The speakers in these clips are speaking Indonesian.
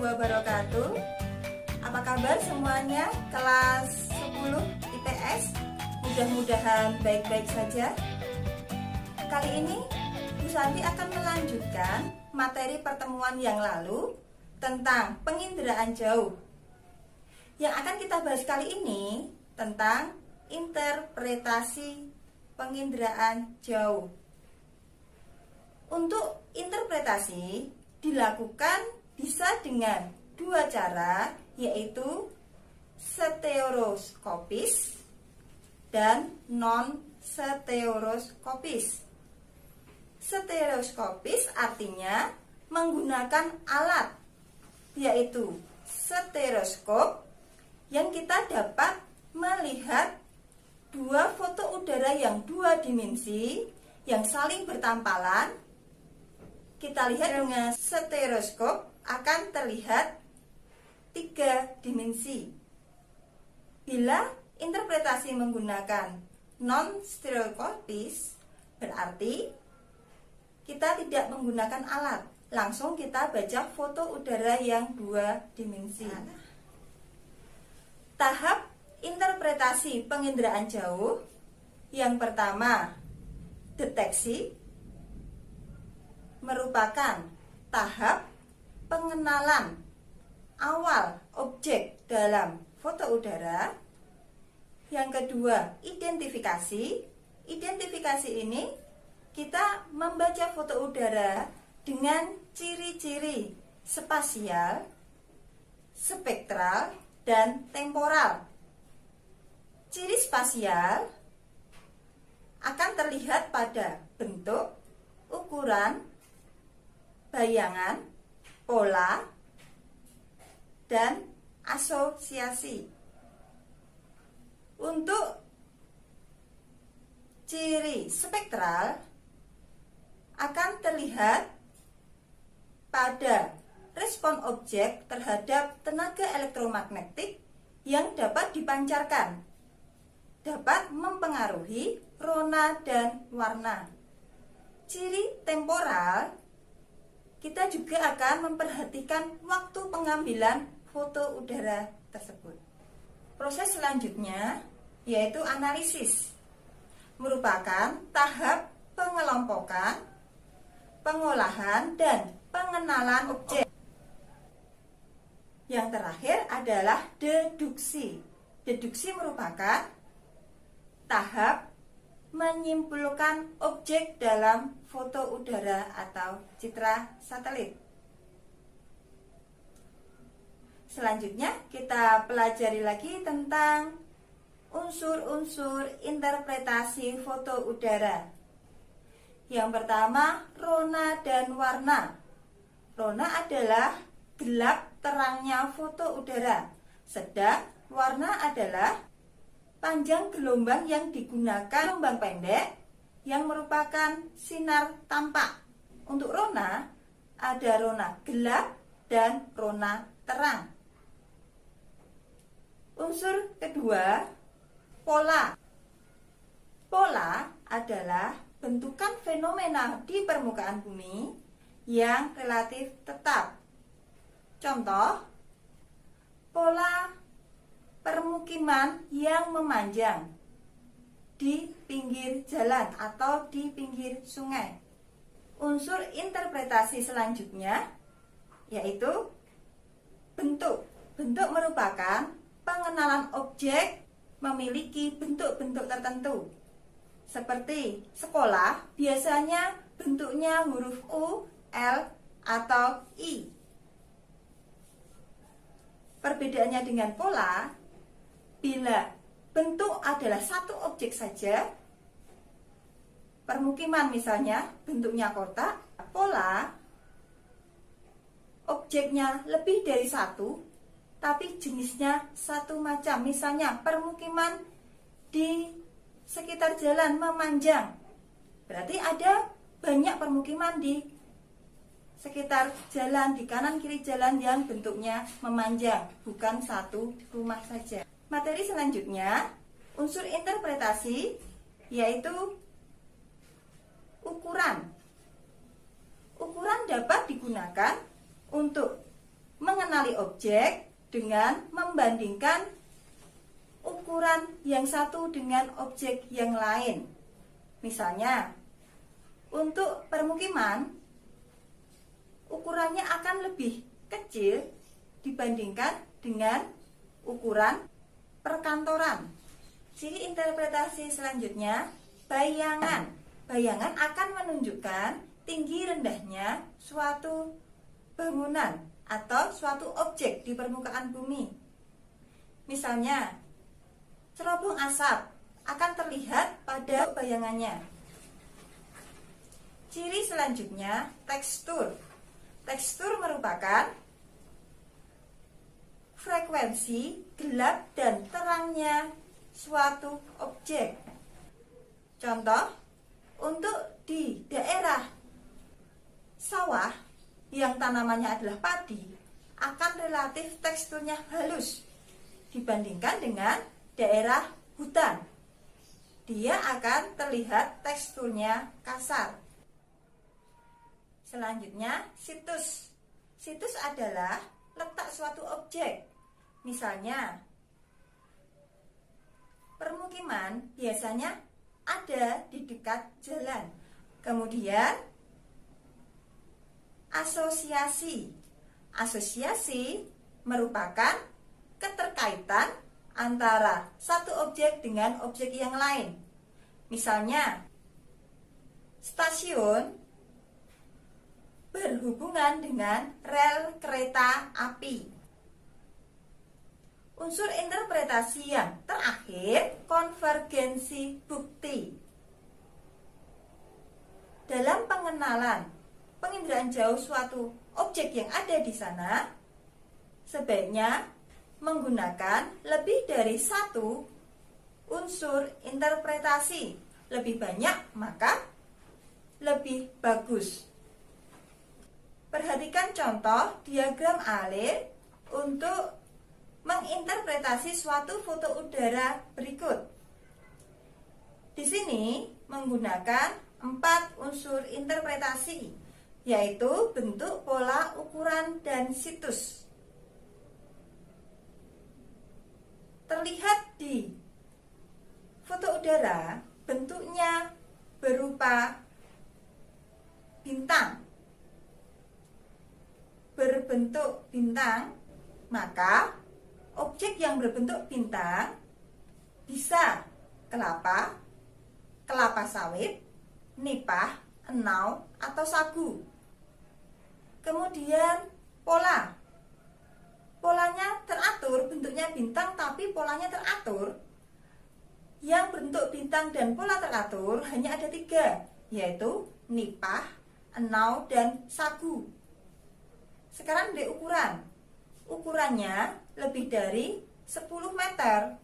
wabarakatuh. Apa kabar semuanya? Kelas 10 IPS. Mudah-mudahan baik-baik saja. Kali ini Bu Santi akan melanjutkan materi pertemuan yang lalu tentang penginderaan jauh. Yang akan kita bahas kali ini tentang interpretasi penginderaan jauh. Untuk interpretasi dilakukan bisa dengan dua cara, yaitu stereoskopis dan non-stereoskopis. Stereoskopis artinya menggunakan alat, yaitu stereoskop, yang kita dapat melihat dua foto udara yang dua dimensi yang saling bertampalan. Kita lihat dengan stereoskop akan terlihat tiga dimensi. Bila interpretasi menggunakan non-stereoskopis, berarti kita tidak menggunakan alat, langsung kita baca foto udara yang dua dimensi. Tahap interpretasi penginderaan jauh yang pertama, deteksi, merupakan tahap pengenalan awal objek dalam foto udara. Yang kedua, identifikasi. Identifikasi ini kita membaca foto udara dengan ciri-ciri spasial, spektral, dan temporal. Ciri spasial akan terlihat pada bentuk, ukuran, bayangan, pola, dan asosiasi. Untuk ciri spektral akan terlihat pada respon objek terhadap tenaga elektromagnetik yang dapat dipancarkan, dapat mempengaruhi rona dan warna. Ciri temporal, kita juga akan memperhatikan waktu pengambilan foto udara tersebut. Proses selanjutnya yaitu analisis, merupakan tahap pengelompokan, pengolahan, dan pengenalan objek. Yang terakhir adalah deduksi. Deduksi merupakan tahap menyimpulkan objek dalam foto udara atau citra satelit. Selanjutnya kita pelajari lagi tentang unsur-unsur interpretasi foto udara. Yang pertama, rona dan warna. Rona adalah gelap terangnya foto udara, sedang warna adalah panjang gelombang yang digunakan, gelombang pendek yang merupakan sinar tampak. Untuk rona, ada rona gelap dan rona terang. Unsur kedua, pola. Pola adalah bentukan fenomena di permukaan bumi yang relatif tetap. Contoh, pola permukiman yang memanjang di pinggir jalan atau di pinggir sungai. Unsur interpretasi selanjutnya yaitu bentuk. Bentuk merupakan pengenalan objek memiliki bentuk-bentuk tertentu. Seperti sekolah, biasanya bentuknya huruf U, L, atau I. Perbedaannya dengan pola, bila bentuk adalah satu objek saja, permukiman misalnya bentuknya kotak, pola objeknya lebih dari satu, tapi jenisnya satu macam. Misalnya permukiman di sekitar jalan memanjang, berarti ada banyak permukiman di sekitar jalan, di kanan kiri jalan yang bentuknya memanjang, bukan satu rumah saja. Materi selanjutnya, unsur interpretasi, yaitu ukuran. Ukuran dapat digunakan untuk mengenal mengenali objek dengan membandingkan ukuran yang satu dengan objek yang lain. Misalnya, untuk permukiman, ukurannya akan lebih kecil dibandingkan dengan ukuran perkantoran. Ciri interpretasi selanjutnya, bayangan. Bayangan akan menunjukkan tinggi rendahnya suatu bangunan atau suatu objek di permukaan bumi. Misalnya, cerobong asap akan terlihat pada bayangannya. Ciri selanjutnya, tekstur. Tekstur merupakan frekuensi gelap dan terangnya suatu objek. Contoh, untuk di daerah sawah yang tanamannya adalah padi, akan relatif teksturnya halus dibandingkan dengan daerah hutan. Dia akan terlihat teksturnya kasar. Selanjutnya, situs. Situs adalah letak suatu objek. Misalnya, permukiman biasanya ada di dekat jalan. Kemudian, asosiasi. Asosiasi merupakan keterkaitan antara satu objek dengan objek yang lain. Misalnya, stasiun berhubungan dengan rel kereta api. Unsur interpretasi yang terakhir, konvergensi bukti. Dalam pengenalan penginderaan jauh suatu objek yang ada di sana, sebaiknya menggunakan lebih dari satu unsur interpretasi. Lebih banyak maka lebih bagus. Perhatikan contoh diagram alir untuk menginterpretasi suatu foto udara berikut. Di sini menggunakan 4 unsur interpretasi, yaitu bentuk, pola, ukuran, dan situs. Terlihat di foto udara, bentuknya berupa bintang. Berbentuk bintang, maka objek yang berbentuk bintang bisa kelapa, kelapa sawit, nipah, enau, atau sagu. Kemudian pola. Polanya teratur, bentuknya bintang tapi polanya teratur. Yang bentuk bintang dan pola teratur hanya ada 3, yaitu nipah, enau, dan sagu. Sekarang di ukuran. Ukurannya lebih dari 10 meter.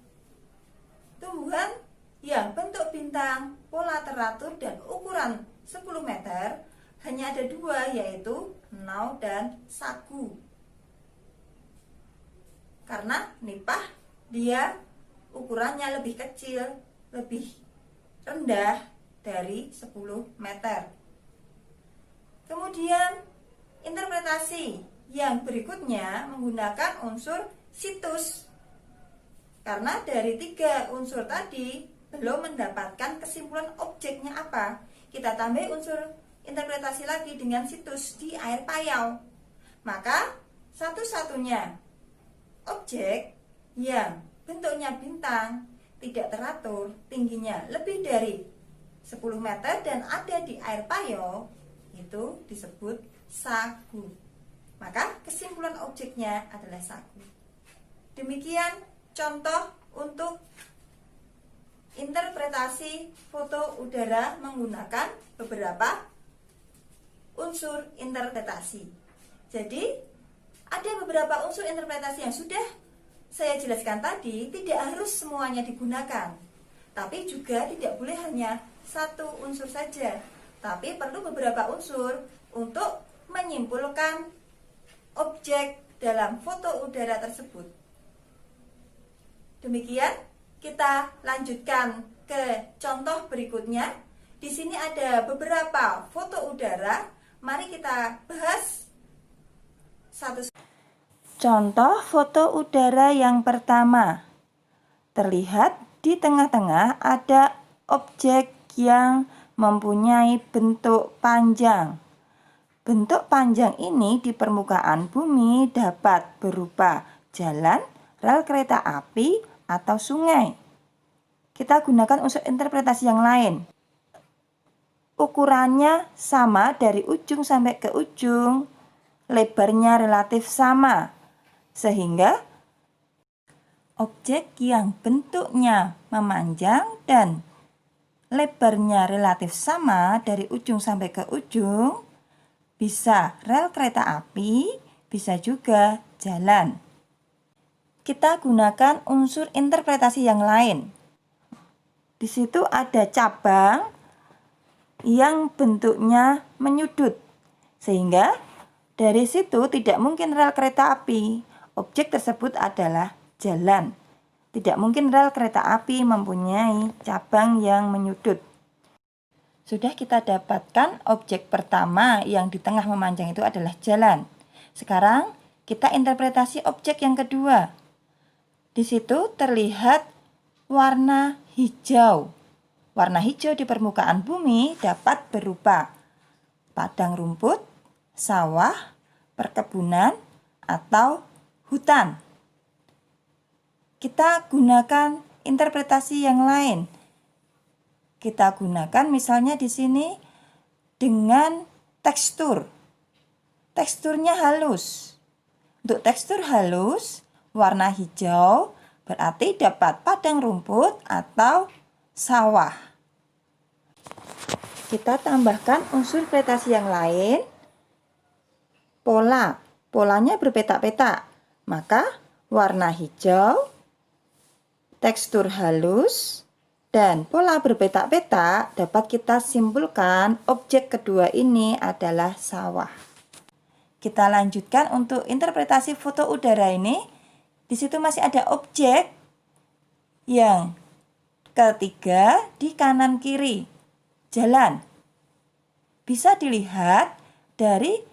Tumbuhan yang bentuk bintang, pola teratur, dan ukuran 10 meter hanya ada 2, yaitu enau dan sagu. Karena nipah dia ukurannya lebih kecil, lebih rendah dari 10 meter. Kemudian interpretasi yang berikutnya menggunakan unsur situs. Karena dari 3 unsur tadi belum mendapatkan kesimpulan objeknya apa. Kita tambah unsur interpretasi lagi dengan situs di air payau. Maka satu-satunya objek yang bentuknya bintang, tidak teratur, tingginya lebih dari 10 meter dan ada di air payau, itu disebut sagu. Maka kesimpulan objeknya adalah sagu. Demikian contoh untuk interpretasi foto udara menggunakan beberapa unsur interpretasi. Jadi, ada beberapa unsur interpretasi yang sudah saya jelaskan tadi, tidak harus semuanya digunakan. Tapi juga tidak boleh hanya satu unsur saja, tapi perlu beberapa unsur untuk menyimpulkan objek dalam foto udara tersebut. Demikian, kita lanjutkan ke contoh berikutnya. Di sini ada beberapa foto udara. Mari kita bahas satu. Contoh foto udara yang pertama. Terlihat di tengah-tengah ada objek yang mempunyai bentuk panjang. Bentuk panjang ini di permukaan bumi dapat berupa jalan, rel kereta api, atau sungai. Kita gunakan unsur interpretasi yang lain. Ukurannya sama dari ujung sampai ke ujung, lebarnya relatif sama, sehingga objek yang bentuknya memanjang dan lebarnya relatif sama dari ujung sampai ke ujung bisa rel kereta api, bisa juga jalan. Kita gunakan unsur interpretasi yang lain. Di situ ada cabang yang bentuknya menyudut, sehingga dari situ tidak mungkin rel kereta api. Objek tersebut adalah jalan. Tidak mungkin rel kereta api mempunyai cabang yang menyudut. Sudah kita dapatkan objek pertama yang di tengah memanjang itu adalah jalan. Sekarang kita interpretasi objek yang kedua. Di situ terlihat warna hijau. Warna hijau di permukaan bumi dapat berupa padang rumput, sawah, perkebunan, atau hutan. Kita gunakan interpretasi yang lain. Kita gunakan misalnya di sini dengan tekstur. Teksturnya halus. Untuk tekstur halus, warna hijau berarti dapat padang rumput atau sawah. Kita tambahkan unsur interpretasi yang lain. Polanya berpetak-petak. Maka warna hijau, tekstur halus, dan pola berpetak-petak dapat kita simpulkan objek kedua ini adalah sawah. Kita lanjutkan untuk interpretasi foto udara ini. Di situ masih ada objek yang ketiga di kanan kiri, jalan. Bisa dilihat dari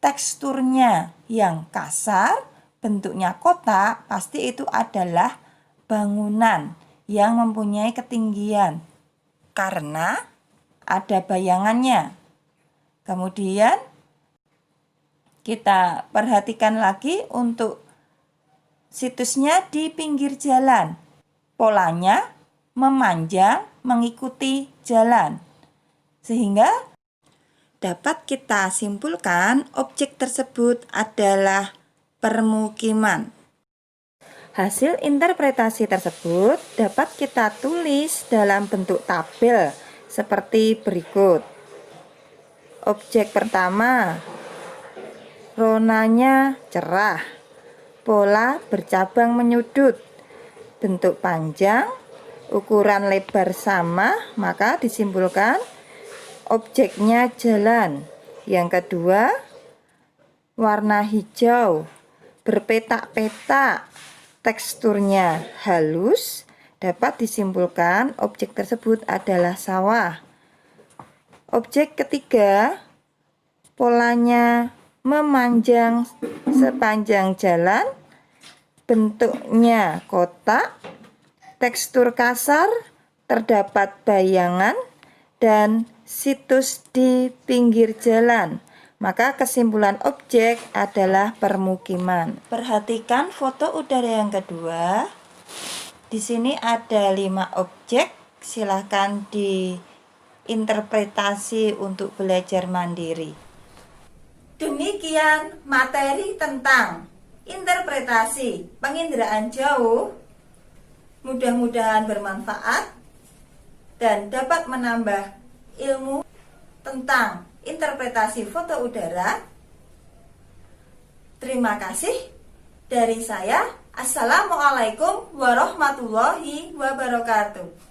teksturnya yang kasar, bentuknya kotak, pasti itu adalah bangunan yang mempunyai ketinggian karena ada bayangannya. Kemudian kita perhatikan lagi untuk situsnya di pinggir jalan. Polanya memanjang mengikuti jalan, sehingga dapat kita simpulkan objek tersebut adalah permukiman. Hasil interpretasi tersebut dapat kita tulis dalam bentuk tabel seperti berikut. Objek pertama, ronanya cerah, pola bercabang menyudut, bentuk panjang, ukuran lebar sama, maka disimpulkan objeknya jalan. Yang kedua, warna hijau, berpetak-petak, teksturnya halus, dapat disimpulkan objek tersebut adalah sawah. Objek ketiga, polanya memanjang sepanjang jalan, bentuknya kotak, tekstur kasar, terdapat bayangan, dan situs di pinggir jalan. Maka kesimpulan objek adalah permukiman. Perhatikan foto udara yang kedua. Di sini ada 5 objek. Silahkan diinterpretasi untuk belajar mandiri. Demikian materi tentang interpretasi penginderaan jauh. Mudah-mudahan bermanfaat dan dapat menambah ilmu tentang interpretasi foto udara. Terima kasih dari saya. Assalamualaikum warahmatullahi wabarakatuh.